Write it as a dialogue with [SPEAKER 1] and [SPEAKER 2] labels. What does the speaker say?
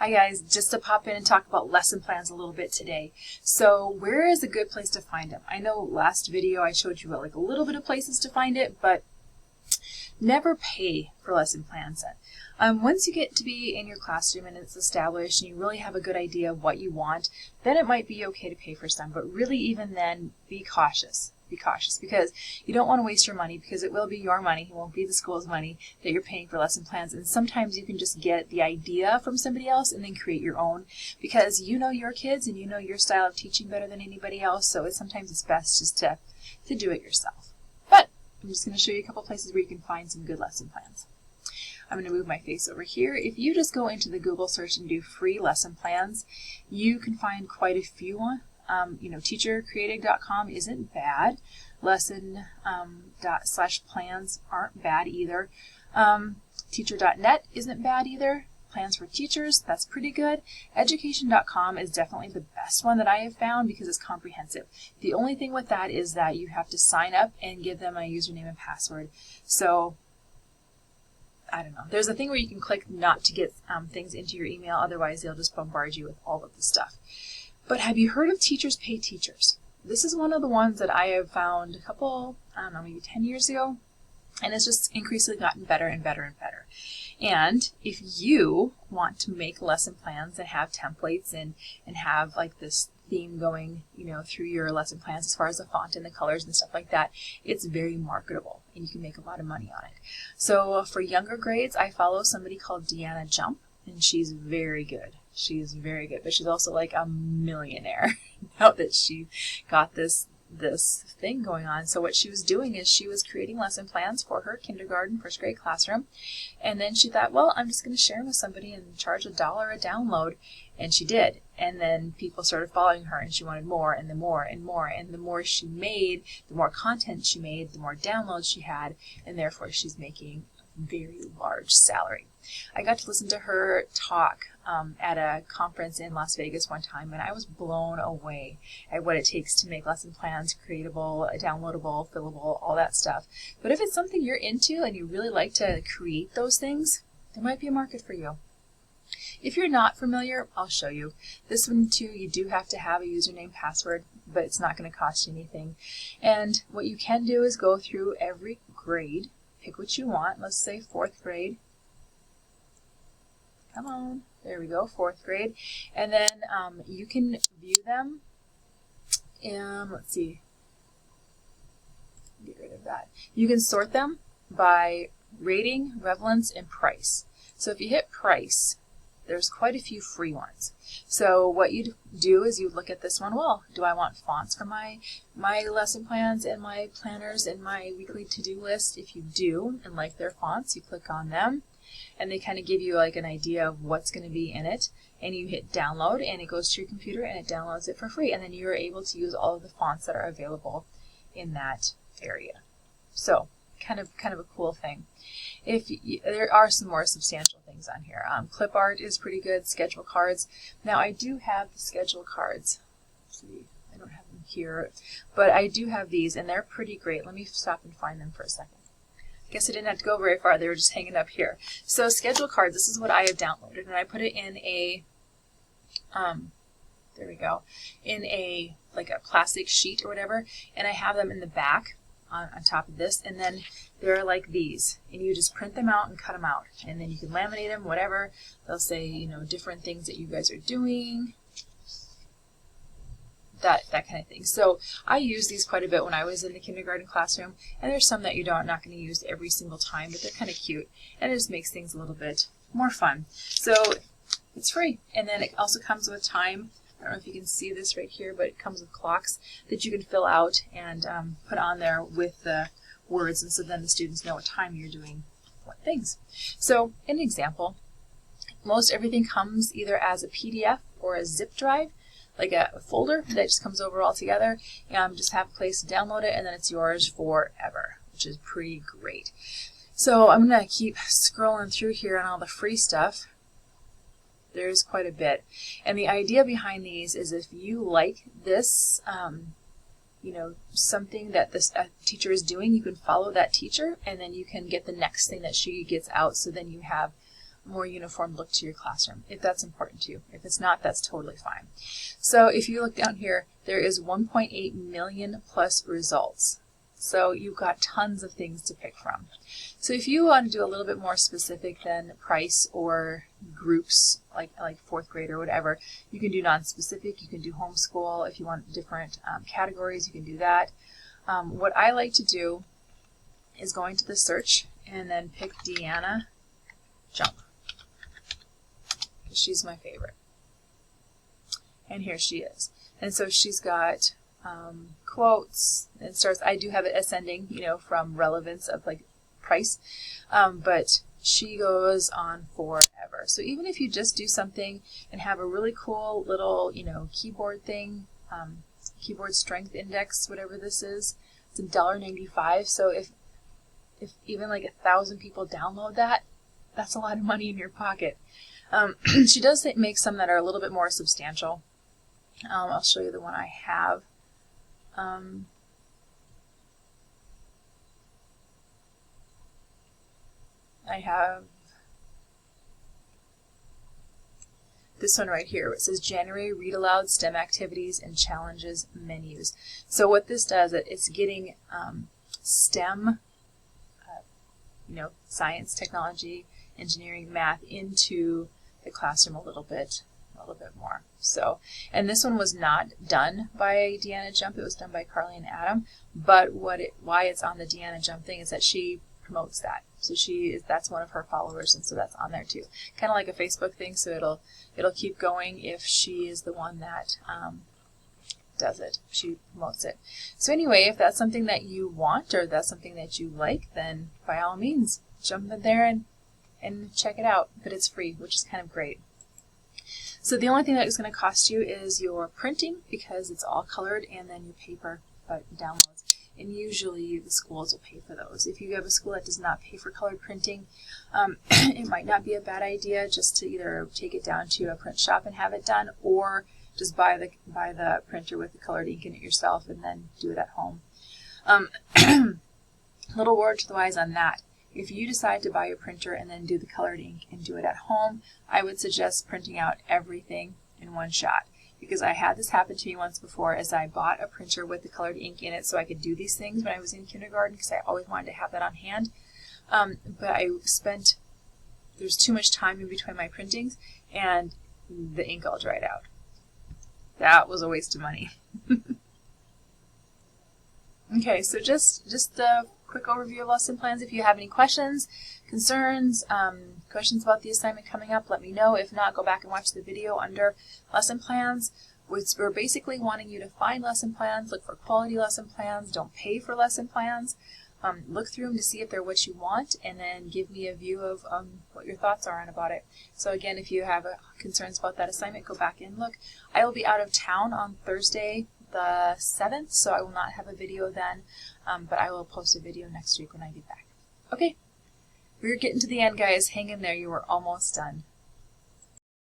[SPEAKER 1] Hi guys, just to pop in and talk about lesson plans a little bit today. So where is a good place to find them? I know last video I showed you like a little bit of places to find it, but never pay for lesson plans. Once you get to be in your classroom and it's established and you really have a good idea of what you want, then it might be okay to pay for some, but really even then, be cautious. Be cautious because you don't want to waste your money, because it will be your money, it won't be the school's money that you're paying for lesson plans. And sometimes you can just get the idea from somebody else and then create your own, because you know your kids and you know your style of teaching better than anybody else. So sometimes it's best just to do it yourself. But I'm just going to show you a couple places where you can find some good lesson plans. I'm going to move my face over here. If you just go into the Google search and do free lesson plans, you can find quite a few. Teachercreated.com isn't bad. Lesson /plans aren't bad either. Teacher.net isn't bad either. Plans for teachers, that's pretty good. Education.com is definitely the best one that I have found because it's comprehensive. The only thing with that is that you have to sign up and give them a username and password. So I don't know. There's a thing where you can click not to get things into your email, otherwise they'll just bombard you with all of the stuff. But have you heard of Teachers Pay Teachers? This is one of the ones that I have found a couple, maybe 10 years ago, and it's just increasingly gotten better and better and better. And if you want to make lesson plans and have templates and have like this theme going, through your lesson plans as far as the font and the colors and stuff like that, it's very marketable and you can make a lot of money on it. So for younger grades, I follow somebody called Deanna Jump, and she's very good. She's very good, but she's also like a millionaire now that she got this thing going on. So what she was doing is she was creating lesson plans for her kindergarten, first grade classroom, and then she thought, well, I'm just going to share them with somebody and charge $1 a download, and she did. And then people started following her, and she wanted more and the more and more, and the more she made, the more content she made, the more downloads she had, and therefore she's making a very large salary. I got to listen to her talk at a conference in Las Vegas one time, and I was blown away at what it takes to make lesson plans creatable, downloadable, fillable, all that stuff. But if it's something you're into and you really like to create those things, there might be a market for you. If you're not familiar, I'll show you. This one too, you do have to have a username password, but it's not going to cost you anything. And what you can do is go through every grade, pick what you want. Let's say 4th grade. Come on, there we go, 4th grade. And then you can view them. Let's see, get rid of that. You can sort them by rating, relevance, and price. So if you hit price, there's quite a few free ones. So what you'd do is you look at this one. Well, do I want fonts for my lesson plans and my planners and my weekly to-do list? If you do and like their fonts, you click on them, and they kind of give you like an idea of what's going to be in it, and you hit download and it goes to your computer and it downloads it for free, and then you're able to use all of the fonts that are available in that area. So kind of a cool thing. There are some more substantial things on here. Clip art is pretty good. Schedule cards. Now I do have the schedule cards. Let's see, I don't have them here, but I do have these, and they're pretty great. Let me stop and find them for a second. Guess I didn't have to go very far. They were just hanging up here. So schedule cards, this is what I have downloaded, and I put it in a, there we go, in a, like a plastic sheet or whatever, and I have them in the back on top of this, and then they're like these, and you just print them out and cut them out, and then you can laminate them, whatever. They'll say, different things that you guys are doing, that kind of thing. So I use these quite a bit when I was in the kindergarten classroom, and there's some that you're not going to use every single time, but they're kind of cute, and it just makes things a little bit more fun. So it's free, and then it also comes with time. I don't know if you can see this right here, but it comes with clocks that you can fill out and put on there with the words, and so then the students know what time you're doing what things. So an example, most everything comes either as a PDF or a zip drive, like a folder that just comes over all together. Just have a place to download it, and then it's yours forever, which is pretty great. So I'm going to keep scrolling through here on all the free stuff. There's quite a bit. And the idea behind these is if you like this, something that this teacher is doing, you can follow that teacher, and then you can get the next thing that she gets out. So then you have more uniform look to your classroom, if that's important to you. If it's not, that's totally fine. So if you look down here, there is 1.8 million plus results. So you've got tons of things to pick from. So if you want to do a little bit more specific than price or groups, like fourth grade or whatever, you can do non-specific. You can do homeschool. If you want different categories, you can do that. What I like to do is go into the search and then pick Deanna Jump. She's my favorite. And here she is. And so she's got quotes. It starts, I do have it ascending, you know, from relevance of like price, but she goes on forever. So even if you just do something and have a really cool little, you know, keyboard thing, keyboard strength index, whatever this is, it's $1.95. So if even like 1,000 people download that, that's a lot of money in your pocket. She does make some that are a little bit more substantial. I'll show you the one I have. I have this one right here. It says January Read Aloud STEM Activities and Challenges Menus. So what this does, it's getting STEM, you know, science, technology, engineering, math into the classroom a little bit more. So, and this one was not done by Deanna Jump. It was done by Carly and Adam. But why it's on the Deanna Jump thing is that she promotes that. So that's one of her followers, and so that's on there too. Kind of like a Facebook thing. So it'll keep going if she is the one that does it. She promotes it. So anyway, if that's something that you want or that's something that you like, then by all means jump in there and check it out. But it's free, which is kind of great. So the only thing that is going to cost you is your printing, because it's all colored, and then your paper downloads. And usually the schools will pay for those. If you have a school that does not pay for colored printing, it might not be a bad idea just to either take it down to a print shop and have it done, or just buy the printer with the colored ink in it yourself and then do it at home. Little word to the wise on that. If you decide to buy your printer and then do the colored ink and do it at home, I would suggest printing out everything in one shot. Because I had this happen to me once before, as I bought a printer with the colored ink in it so I could do these things when I was in kindergarten, because I always wanted to have that on hand. But there's too much time in between my printings, and the ink all dried out. That was a waste of money. Okay, so just a quick overview of lesson plans. If you have any questions, concerns, questions about the assignment coming up, let me know. If not, go back and watch the video under lesson plans. We're basically wanting you to find lesson plans, look for quality lesson plans, don't pay for lesson plans, look through them to see if they're what you want, and then give me a view of what your thoughts are about it. So again, if you have concerns about that assignment, go back and look. I will be out of town on Thursday the 7th, so I will not have a video then, but I will post a video next week when I get back. Okay, we're getting to the end, guys. Hang in there. You are almost done.